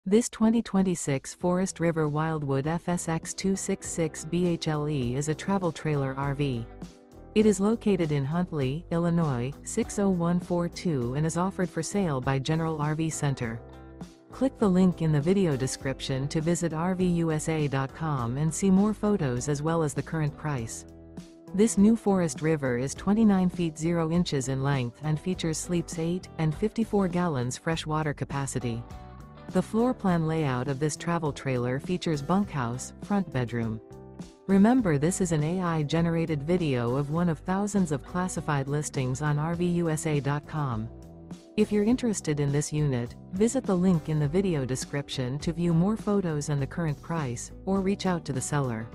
This 2026 Forest River Wildwood FSX 266 BHLE is a travel trailer RV. It is located in Huntley, Illinois, 60142 and is offered for sale by General RV Center. Click the link in the video description to visit RVUSA.com and see more photos as well as the current price. This new Forest River is 29 feet 0 inches in length and features sleeps 8 and 54 gallons fresh water capacity. The floor plan layout of this travel trailer features bunkhouse, front bedroom. Remember, this is an AI-generated video of one of thousands of classified listings on RVUSA.com. If you're interested in this unit, visit the link in the video description to view more photos and the current price, or reach out to the seller.